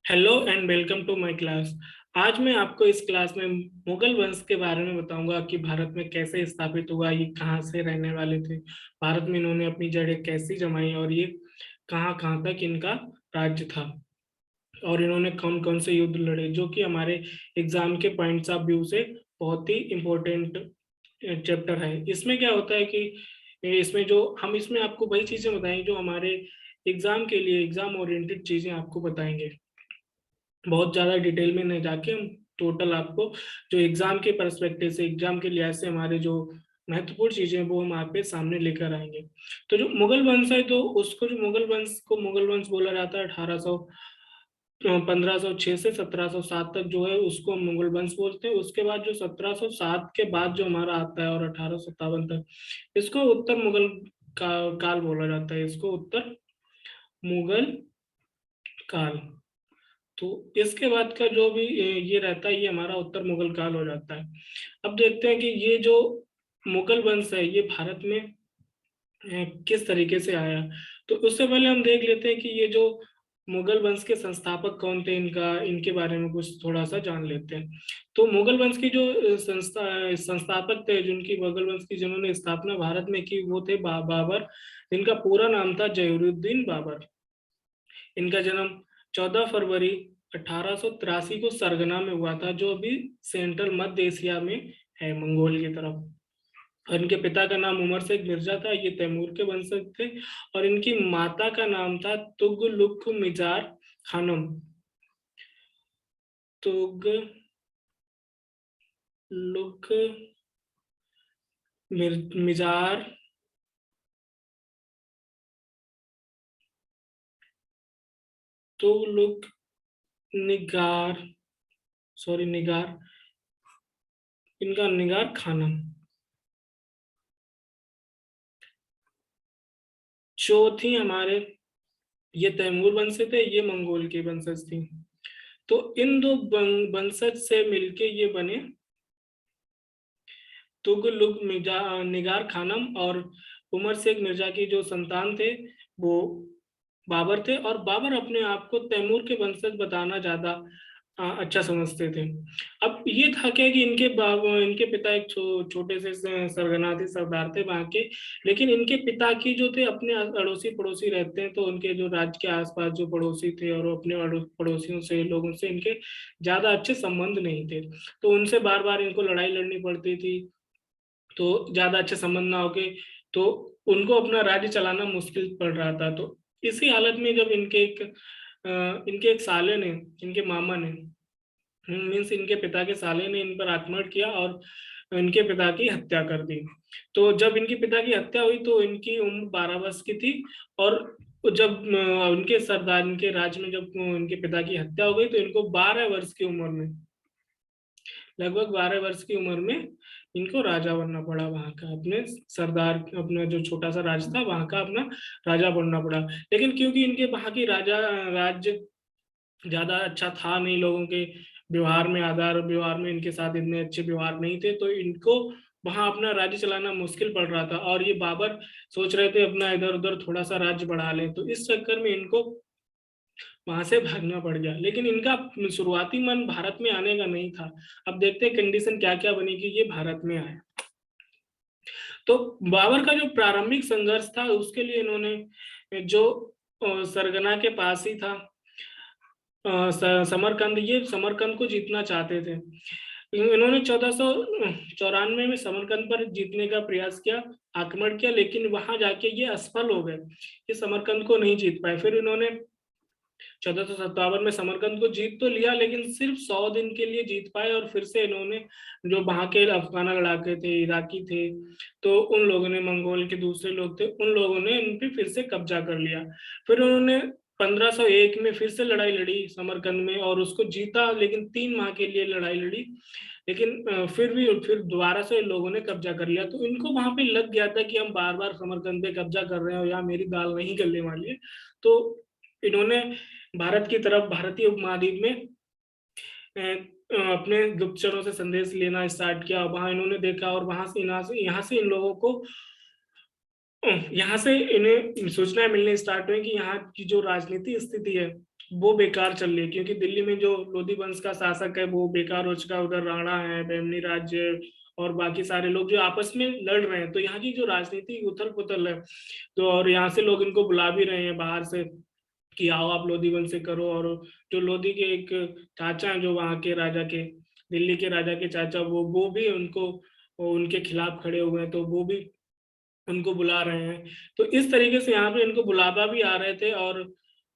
Hello and welcome to my class. आज मैं आपको इस क्लास में मुगल वंश के बारे में बताऊंगा कि भारत में कैसे स्थापित हुआ, ये कहाँ से रहने वाले थे, भारत में इन्होंने अपनी जड़ें कैसी जमाई और ये कहाँ कहाँ तक इनका राज्य था और इन्होंने कौन कौन से युद्ध लड़े, जो कि हमारे एग्जाम के पॉइंट्स ऑफ व्यू से बहुत ही इम्पोर्टेंट चैप्टर है। इसमें क्या होता है कि इसमें आपको वही चीजें बताएंगे जो हमारे एग्जाम के लिए एग्जाम ओरिएंटेड चीजें आपको बताएंगे। बहुत ज्यादा डिटेल में नहीं जाके हम टोटल आपको जो एग्जाम के पर्सपेक्टिव से, एग्जाम के लिहाज से हमारे जो महत्वपूर्ण चीजें हैं वो हम आपके सामने लेकर आएंगे। तो जो मुगल वंश है, तो उसको जो मुगल वंश बोला जाता है। 1506 से 1707 तक जो है उसको हम मुगल वंश बोलते हैं। उसके बाद जो 1707 के बाद जो हमारा आता है और 1857 तक, इसको उत्तर मुगल काल बोला जाता है। इसको उत्तर मुगल काल। तो इसके बाद का जो भी ये रहता है, ये हमारा उत्तर मुगल काल हो जाता है। अब देखते हैं कि ये जो मुगल वंश है ये भारत में किस तरीके से आया। तो उससे पहले हम देख लेते हैं कि ये जो मुगल वंश के संस्थापक कौन थे, इनका इनके बारे में कुछ थोड़ा सा जान लेते हैं। तो मुगल वंश की जो संस्थापक थे, जिनकी मुगल वंश की जिन्होंने स्थापना भारत में की, वो थे बाबर। इनका पूरा नाम था जहीरुद्दीन बाबर। इनका जन्म 14 फरवरी 1883 को सरगना में हुआ था, जो अभी सेंट्रल मध्य एशिया में है, मंगोल की तरफ। और इनके पिता का नाम उमर शेख मिर्जा था, ये तैमूर के वंशज थे। और इनकी माता का नाम था तुगलुक मिजार खानम। तुगलुक मिजार तुगलुक निगार सॉरी निगार इनका निगार खानम जो थी हमारे, ये तैमूर वंश से थे, ये मंगोल के वंशज थी। तो इन दो वंशज से मिलके ये बने तुगलुक निगार खानम। और उमर शेख मिर्जा की जो संतान थे वो बाबर थे। और बाबर अपने आप को तैमूर के वंशज बताना ज्यादा अच्छा समझते थे। अब ये था क्या कि इनके पिता एक छोटे से सरगना थे, सरदार थे वहां के। लेकिन इनके पिता की जो थे, अपने अड़ोसी पड़ोसी रहते हैं, तो उनके जो राज्य के आसपास जो पड़ोसी थे और अपने पड़ोसियों से, लोगों से इनके ज्यादा अच्छे संबंध नहीं थे। तो उनसे बार बार इनको लड़ाई लड़नी पड़ती थी। तो ज्यादा अच्छे संबंध ना होके तो उनको अपना राज्य चलाना मुश्किल पड़ रहा था। तो इसी हालत में जब इनके एक साले ने, इनके मामा ने, मीन्स इनके पिता के साले ने इन पर आक्रमण किया और इनके पिता की हत्या कर दी। तो जब इनके पिता की हत्या हुई तो इनकी उम्र 12 वर्ष की थी। और जब उनके सरदार, इनके राज्य में जब इनके पिता की हत्या हो गई तो इनको 12 वर्ष की उम्र में, लगभग 12 वर्ष की उम्र में इनको राजा बनना पड़ा वहां का। अपने सरदार, अपना जो छोटा सा राज्य था वहां का अपना राजा बनना पड़ा। लेकिन क्योंकि इनके वहां की राज्य ज्यादा अच्छा था नहीं, लोगों के व्यवहार में, आधार व्यवहार में इनके साथ इतने अच्छे व्यवहार नहीं थे, तो इनको वहां अपना राज्य चलाना मुश्किल पड़ रहा था। और ये बाबर सोच रहे थे अपना इधर उधर थोड़ा सा राज्य बढ़ा लें, तो इस चक्कर में इनको वहां से भागना पड़ गया। लेकिन इनका शुरुआती मन भारत में आने का नहीं था। अब देखते हैं कंडीशन क्या क्या बनी कि ये भारत में आए। तो बाबर का जो प्रारंभिक संघर्ष था उसके लिए इन्होंने जो सरगना के पास ही था, समरकंद, ये समरकंद को जीतना चाहते थे। इन्होंने 1494 में समरकंद पर जीतने का प्रयास किया, आक्रमण किया, लेकिन वहां जाके ये असफल हो गए। ये समरकंद को नहीं जीत पाए। फिर इन्होंने 1457 में समरकंद को जीत तो लिया, लेकिन सिर्फ 100 दिन के लिए जीत पाए। और फिर से इन्होंने, जो वहां के अफगाना लड़ाके थे, इराकी थे, तो उन लोगों ने, मंगोल के दूसरे लोग थे, उन लोगों ने इन पे फिर से कब्जा कर लिया। फिर उन्होंने 1501 में फिर से लड़ाई लड़ी समरकंद में और उसको जीता, लेकिन 3 माह के लिए लड़ाई लड़ी। लेकिन फिर दोबारा से लोगों ने कब्जा कर लिया। तो इनको वहां पे लग गया था कि हम बार बार समरकंद पे कब्जा कर रहे हैं और यहाँ मेरी दाल नहीं गलने वाली है। तो इन्होंने भारत की तरफ, भारतीय उपमहाद्वीप में अपने गुप्तचरों से संदेश लेना स्टार्ट किया। वहां इन्होंने देखा और वहां से यहाँ से इन लोगों को, यहाँ से इन्हें सूचनाएं मिलने स्टार्ट हुई कि यहाँ की जो राजनीति स्थिति है वो बेकार चल रही है, क्योंकि दिल्ली में जो लोधी वंश का शासक है वो बेकार हो चुका है। उधर राणा है, बेमनी राज्य और बाकी सारे लोग जो आपस में लड़ रहे हैं, तो यहाँ की जो राजनीति उथल पुथल है, तो और यहाँ से लोग इनको बुला भी रहे हैं बाहर से कि आओ आप लोधी वंश से करो। और जो लोधी के एक चाचा हैं, जो वहाँ के राजा के, दिल्ली के राजा के चाचा, वो भी उनको, वो उनके खिलाफ खड़े हुए हैं, तो वो भी उनको बुला रहे हैं। तो इस तरीके से यहाँ पे इनको बुलावा भी आ रहे थे, और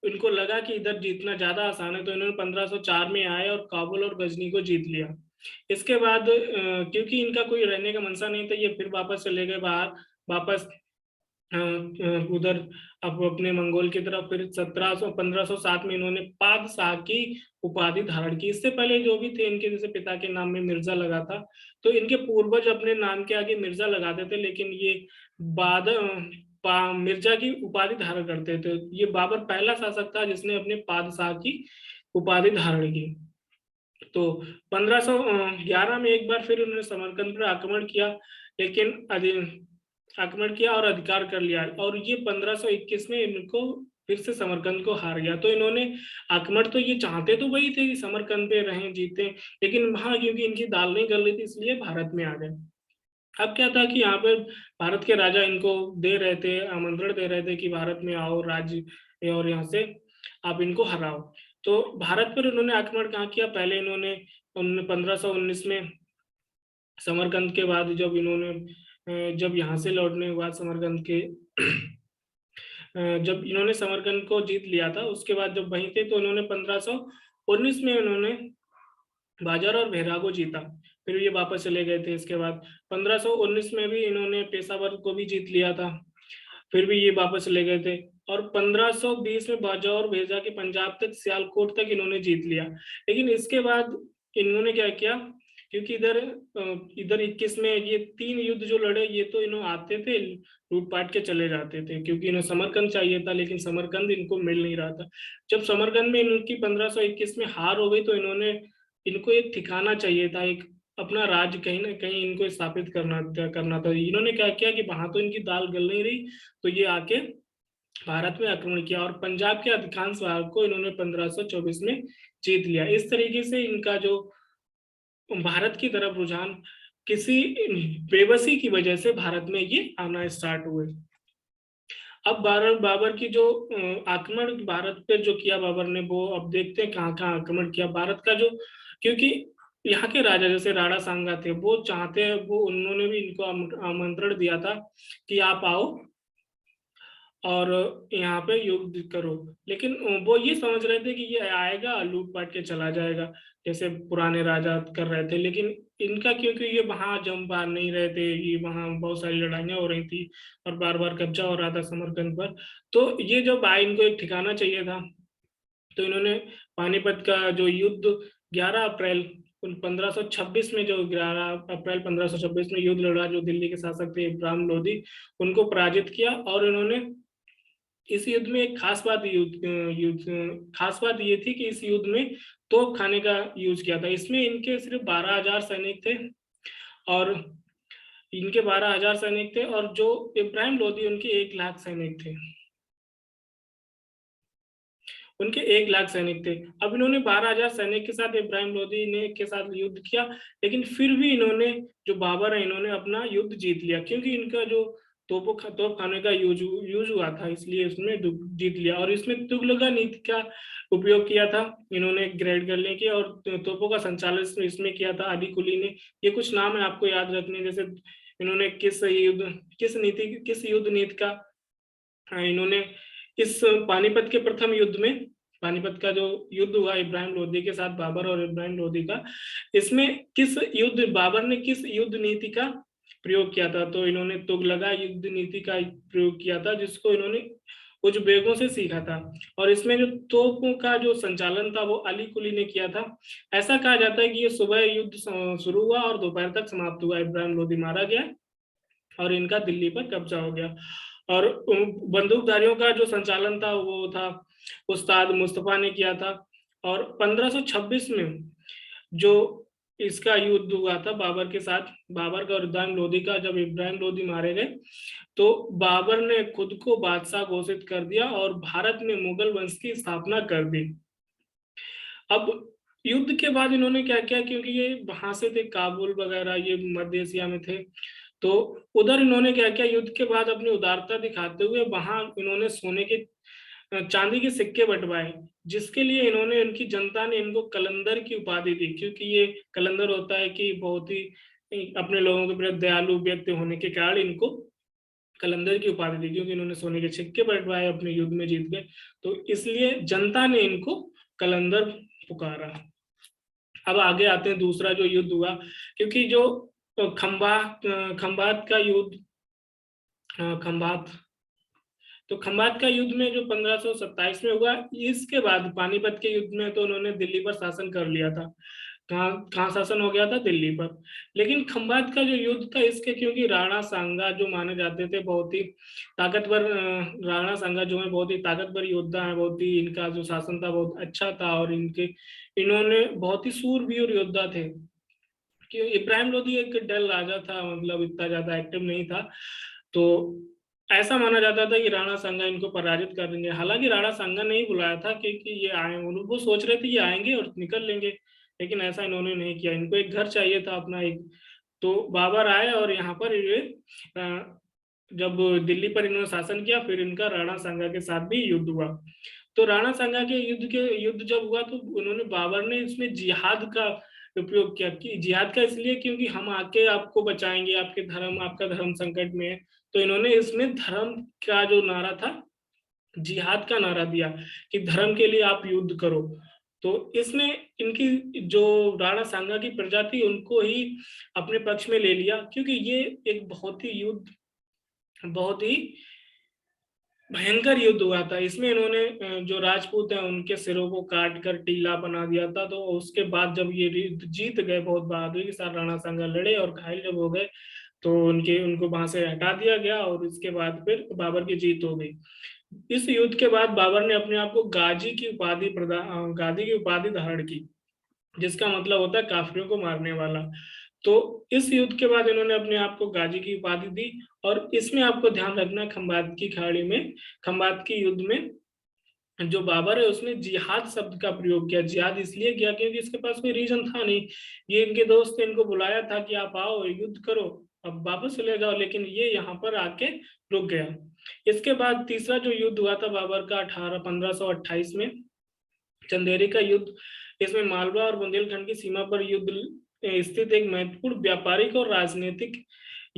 इनको लगा कि इधर जीतना ज्यादा आसान है, तो इन्होंने 1504 में आए और काबुल और गजनी को जीत लिया। इसके बाद क्योंकि इनका कोई रहने का मनसा नहीं था, ये फिर वापस चले गए बाहर, वापस उधर अब अपने मंगोल की तरफ। फिर 1507 में इन्होंने पादशाह की उपाधि धारण की। इससे पहले जो भी थे इनके, जैसे पिता के नाम में मिर्जा लगा था, तो इनके पूर्वज अपने नाम के आगे मिर्जा लगाते थे, लेकिन ये बाद मिर्जा की उपाधि धारण करते थे। ये बाबर पहला शासक था जिसने अपने पादशाह की उपाधि धारण की। तो 1511 में एक बार फिर उन्होंने समरकंद पर आक्रमण किया, लेकिन आक्रमण किया और अधिकार कर लिया। और ये 1521 में इनको फिर से समरकंद को हार गया। तो इन्होंने आक्रमण, तो ये चाहते तो वही थे कि समरकंद पे रहें, जीते, लेकिन वहां क्योंकि इनकी दाल नहीं गल रही थी, इसलिए भारत में आ गए। अब क्या था कि यहाँ पे भारत के राजा इनको दे रहे थे, आमंत्रण दे रहे थे कि भारत में आओ राज्य, और यहाँ से आप इनको हराओ। तो भारत पर उन्होंने आक्रमण कहाँ किया? पहले इन्होंने 1519 में समरकंद के बाद, जब इन्होंने जब यहाँ से लौटने के बाद समरकंद के जब इन्होंने समरकंद को जीत लिया था, उसके बाद जब वहीं थे, तो इन्होंने 1519 में उन्होंने बाजार और भेरा को जीता। फिर ये वापस चले गए थे। इसके बाद 1519 में भी इन्होंने पेशावर को भी जीत लिया था, फिर भी ये वापस चले गए थे। और 1520 में बाजार और भेजा के पंजाब तक, सियालकोट तक इन्होंने जीत लिया। लेकिन इसके बाद इन्होंने क्या किया, क्योंकि इधर 21 में ये 3 युद्ध जो लड़े, ये तो इन्होंने आते थे लूटपाट के चले जाते थे, क्योंकि इन्हें समरकंद चाहिए था, लेकिन समरकंद इनको मिल नहीं रहा था। जब समरकंद में इनकी 1521 में हार हो गई, तो इन्होंने, इनको एक ठिकाना चाहिए था, एक अपना राज्य कहीं ना कहीं इनको स्थापित करना था। इन्होंने क्या किया कि वहां तो इनकी दाल गल नहीं रही, तो ये आके भारत में आक्रमण किया और पंजाब के अधिकांश भाग को इन्होंने 1524 में जीत लिया। इस तरीके से इनका जो भारत की तरफ रुझान, किसी बेबसी की वजह से भारत में ये आना स्टार्ट हुए। अब बाबर की जो आक्रमण भारत पे जो किया बाबर ने, वो अब देखते हैं कहाँ कहाँ आक्रमण किया भारत का। जो, क्योंकि यहाँ के राजा जैसे राणा सांगा थे, वो चाहते हैं, वो उन्होंने भी इनको आमंत्रण दिया था कि आप आओ और यहाँ पे युद्ध करो, लेकिन वो ये समझ रहे थे कि ये आएगा लूट पाट के चला जाएगा, जैसे पुराने राजा कर रहे थे। लेकिन इनका, क्योंकि ये वहां जम पा नहीं रहे थे, ये वहां बहुत सारी लड़ाइयाँ हो रही थी और बार बार कब्जा हो रहा था समरकंद पर, तो ये जब आए, इनको एक ठिकाना चाहिए था, तो इन्होंने पानीपत का जो युद्ध 11 अप्रैल 1526 में, जो 11 अप्रैल 1526 में युद्ध लड़ा, जो दिल्ली के शासक थे इब्राहिम लोधी, उनको पराजित किया। और इन्होंने इस युद्ध में एक खास बात ये थी कि इस युद्ध में तोप खाने का यूज किया था। इसमें इनके सिर्फ 12,000 सैनिक थे, और इनके 12,000 सैनिक थे, और जो इब्राहिम लोधी उनके 1 लाख सैनिक थे, उनके 1 लाख सैनिक थे। अब इन्होंने 12,000 सैनिक के साथ इब्राहिम लोधी ने के साथ युद्ध किया, लेकिन फिर भी इन्होंने, जो बाबर है, इन्होंने अपना युद्ध जीत लिया, क्योंकि इनका जो तोप खाने का यूज हुआ था, इसलिए उसने जीत लिया। और इसमें तुगलका नीति का उपयोग किया था इन्होंने ग्रेड करने के, और तोपों का संचालन इसमें किया था अली कुली ने। ये कुछ नाम है आपको याद रखने, जैसे इन्होंने किस युद्ध नीति का, इन्होंने इस पानीपत के प्रथम युद्ध में, पानीपत का जो युद्ध हुआ इब्राहिम लोधी के साथ, बाबर और इब्राहिम लोधी का, इसमें बाबर ने किस युद्ध नीति का प्रयोग किया था? तो इन्होंने तुगलका युद्ध नीति का प्रयोग किया था, जिसको इन्होंने उज़्बेकों से सीखा था। और इसमें जो तोपों का जो संचालन था, वो अली कुली ने किया था। ऐसा कहा जाता है कि ये सुबह युद्ध शुरू हुआ और दोपहर तक समाप्त हुआ, इब्राहिम लोधी मारा गया और इनका दिल्ली पर कब्जा हो गया। और बंदूकधारियों का जो संचालन था, वो था उस्ताद मुस्तफा ने किया था। और 1526 में जो इसका युद्ध हुआ था बाबर के साथ, बाबर का और इब्राहिम लोधी का, जब इब्राहिम लोधी मारे गए, तो बाबर ने खुद को बादशाह घोषित कर दिया और भारत में मुगल वंश की स्थापना कर दी। अब युद्ध के बाद इन्होंने क्या किया, क्योंकि ये वहां से थे, काबुल वगैरह ये मध्य एशिया में थे, तो उधर इन्होंने क्या किया, युद्ध के बाद अपनी उदारता दिखाते हुए वहां इन्होंने सोने के चांदी के सिक्के बंटवाए, जिसके लिए इन्होंने, इनकी जनता ने इनको कलंदर की उपाधि दी, क्योंकि ये कलंदर होता है कि बहुत ही अपने लोगों के प्रति दयालु व्यक्ति होने के कारण इनको कलंदर की उपाधि दी, क्योंकि इन्होंने सोने के सिक्के बंटवाए, अपने युद्ध में जीत गए, तो इसलिए जनता ने इनको कलंदर पुकारा। अब आगे आते हैं दूसरा जो युद्ध हुआ, क्योंकि जो खंबात का युद्ध, खंबात, तो खंबात का युद्ध में जो 1527 में हुआ, इसके बाद पानीपत के युद्ध में तो उन्होंने दिल्ली पर शासन कर लिया था। कहाँ कहाँ शासन हो गया था, दिल्ली पर। लेकिन खंबात का जो युद्ध था, इसके क्योंकि राणा सांगा जो माने जाते थे बहुत ही ताकतवर, राणा सांगा जो है बहुत ही ताकतवर योद्धा है, बहुत ही इनका जो शासन था बहुत अच्छा था, और इन्होंने बहुत ही सूरवीर योद्धा थे। कि इब्राहिम लोधी एक डल राजा था, मतलब इतना ज्यादा एक्टिव नहीं था, तो ऐसा माना जाता था कि राणा सांगा इनको पराजित कर देंगे। हालांकि राणा सांगा ने ही बुलाया था कि ये आए, वो सोच रहे थे ये आएंगे और निकल लेंगे, लेकिन ऐसा इन्होंने नहीं किया, इनको एक घर चाहिए था अपना एक। तो बाबर आए और यहाँ पर ये जब दिल्ली पर इन्होंने शासन किया, फिर इनका राणा सांगा के साथ भी युद्ध हुआ। तो राणा सांगा के युद्ध जब हुआ, तो उन्होंने, बाबर ने इसमें जिहाद का उपयोग किया, कि जिहाद का इसलिए क्योंकि हम आके आपको बचाएंगे, आपके धर्म, आपका धर्म संकट में है, तो इन्होंने इसमें धर्म का जो नारा था, जिहाद का नारा दिया कि धर्म के लिए आप युद्ध करो। तो इसमें इनकी जो राणा सांगा की प्रजा थी, उनको ही अपने पक्ष में ले लिया, क्योंकि ये एक बहुत ही भयंकर युद्ध हुआ था। इसमें इन्होंने जो राजपूत हैं उनके सिरों को काट कर टीला बना दिया था। तो उसके बाद जब ये युद्ध जीत गए, बहुत बहादुरी के साथ राणा सांगा लड़े और घायल जब हो गए, तो उनको वहां से हटा दिया गया, और इसके बाद फिर बाबर की जीत हो गई। इस युद्ध के बाद बाबर ने अपने आप को गाजी की उपाधि धारण की, जिसका मतलब होता है काफिरों को मारने वाला। तो इस युद्ध के बाद इन्होंने अपने आप को गाजी की उपाधि दी। और इसमें आपको ध्यान रखना, खंबात की खाड़ी में, खंबात की युद्ध में जो बाबर है उसने जिहाद शब्द का प्रयोग किया। जिहाद इसलिए किया क्योंकि इसके पास कोई रीजन था नहीं, ये इनके दोस्त ने इनको बुलाया था कि आप आओ युद्ध करो, अब वापस चले जाओ, लेकिन ये यहाँ पर आके रुक गया। इसके बाद तीसरा जो युद्ध हुआ था बाबर का 1528 में, चंदेरी का युद्ध। इसमें मालवा और बुंदेलखंड की सीमा पर युद्ध स्थित एक महत्वपूर्ण व्यापारिक और राजनीतिक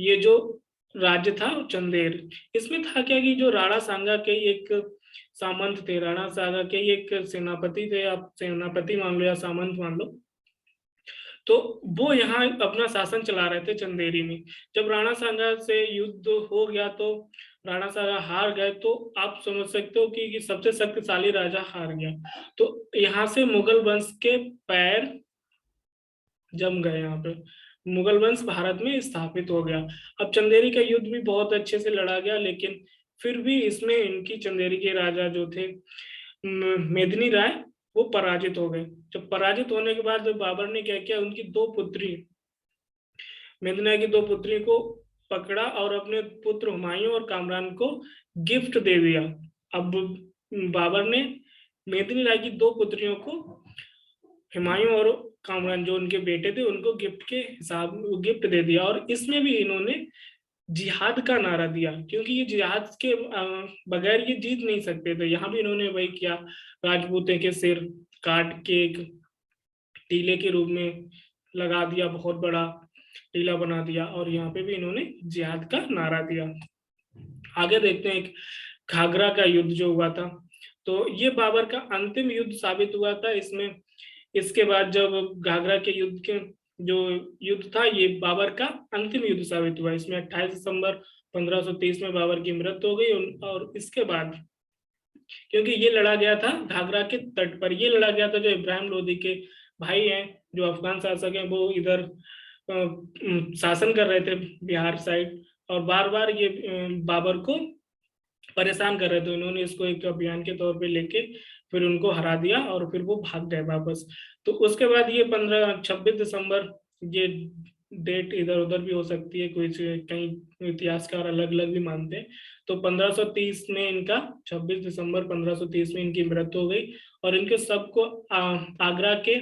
ये जो राज्य था चंदेर, इसमें था क्या कि जो राणा सांगा के एक सामंत थे, राणा सांगा के एक सेनापति थे, आप सेनापति मान लो या सामंत मान लो, तो वो यहाँ अपना शासन चला रहे थे चंदेरी में। जब राणा सांगा से युद्ध हो गया तो राणा सांगा हार गए, तो आप समझ सकते हो कि सबसे शक्तिशाली राजा हार गया। तो यहाँ से मुगल वंश के पैर जम गए, यहाँ पे मुगल वंश भारत में स्थापित हो गया। अब चंदेरी का युद्ध भी बहुत अच्छे से लड़ा गया, लेकिन फिर भी इसमें इनकी चंदेरी के राजा जो थे मेदिनी राय, वो पराजित हो गए। जब पराजित होने के बाद बाबर ने क्या किया, उनकी दो पुत्री, मेदिनी की दो पुत्री को पकड़ा और अपने पुत्र हुमायूं और कामरान को गिफ्ट दे दिया। अब बाबर ने मेदिनी राय की दो पुत्रियों को, हुमायूं और कामरान जो उनके बेटे थे, उनको गिफ्ट के हिसाब गिफ्ट दे दिया। और इसमें भी इन्होंने जिहाद का नारा दिया, क्योंकि ये जिहाद के बगैर ये जीत नहीं सकते थे। यहाँ भी इन्होंने वही किया, राजपूते के सिर काट के एक टीले के रूप में लगा दिया, बहुत बड़ा टीला बना दिया, और यहाँ पे भी इन्होंने जिहाद का नारा दिया। आगे देखते हैं एक घाघरा का युद्ध जो हुआ था, तो ये बाबर का अंतिम युद्ध साबित हुआ था। इसमें इसके बाद जब घाघरा के युद्ध के जो युद्ध था, ये बाबर का अंतिम युद्ध साबित हुआ। इसमें 28 दिसंबर 1530 में बाबर की मृत्यु हो गई। और इसके बाद क्योंकि ये लड़ा गया था घाघरा के तट पर, ये लड़ा गया था जो इब्राहिम लोदी के भाई हैं, जो अफगान शासक हैं, वो इधर शासन कर रहे थे बिहार साइड, और बार बार ये बाबर को परेशान कर रहे थे। उन्होंने इसको एक अभियान के तौर पे लेके फिर उनको हरा दिया, और फिर वो भाग गए वापस। तो उसके बाद ये 26 दिसंबर ये डेट इधर उधर भी हो सकती है, कुछ कई इतिहासकार अलग अलग भी मानते हैं। तो 1530 में इनका 26 दिसंबर 1530 में इनकी मृत्यु हो गई। और इनके सबको आगरा के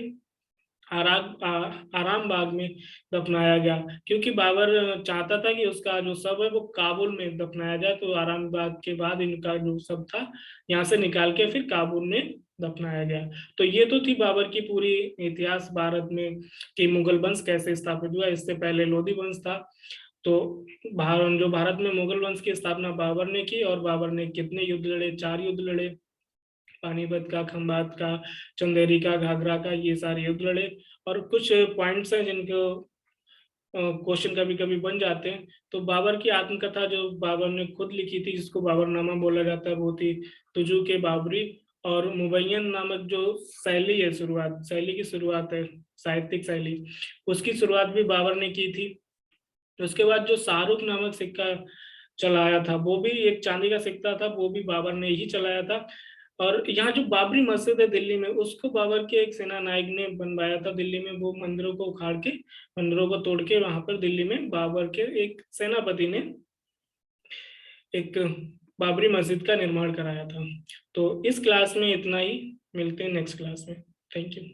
आराम बाग में दफनाया गया, क्योंकि बाबर चाहता था कि उसका जो शव है वो काबुल में दफनाया जाए। तो आराम बाग के बाद इनका जो शव था यहाँ से निकाल के फिर काबुल में दफनाया गया। तो ये तो थी बाबर की पूरी इतिहास भारत में कि मुगल वंश कैसे स्थापित हुआ। इससे पहले लोधी वंश था। तो भारत में मुगल वंश की स्थापना बाबर ने की। और बाबर ने कितने युद्ध लड़े? 4 युद्ध लड़े। पानीपत का, खंभात का, चंदेरी का, घाघरा का, ये सारे युद्ध लड़े। और कुछ पॉइंट्स हैं जिनको क्वेश्चन कभी कभी बन जाते हैं। तो बाबर की आत्मकथा जो बाबर ने खुद लिखी थी, जिसको बाबरनामा बोला जाता है, वो थी तुजू के बाबरी। और मुबैयन नामक जो शैली है, शैली की शुरुआत है, साहित्यिक शैली, उसकी शुरुआत भी बाबर ने की थी। उसके बाद जो शाहरुख नामक सिक्का चलाया था, वो भी एक चांदी का सिक्का था, वो भी बाबर ने ही चलाया था। और यहाँ जो बाबरी मस्जिद है दिल्ली में, उसको बाबर के एक सेना नायक ने बनवाया था दिल्ली में। वो मंदिरों को उखाड़ के, मंदिरों को तोड़ के, वहां पर दिल्ली में बाबर के एक सेनापति ने एक बाबरी मस्जिद का निर्माण कराया था। तो इस क्लास में इतना ही, मिलते हैं नेक्स्ट क्लास में। Thank you.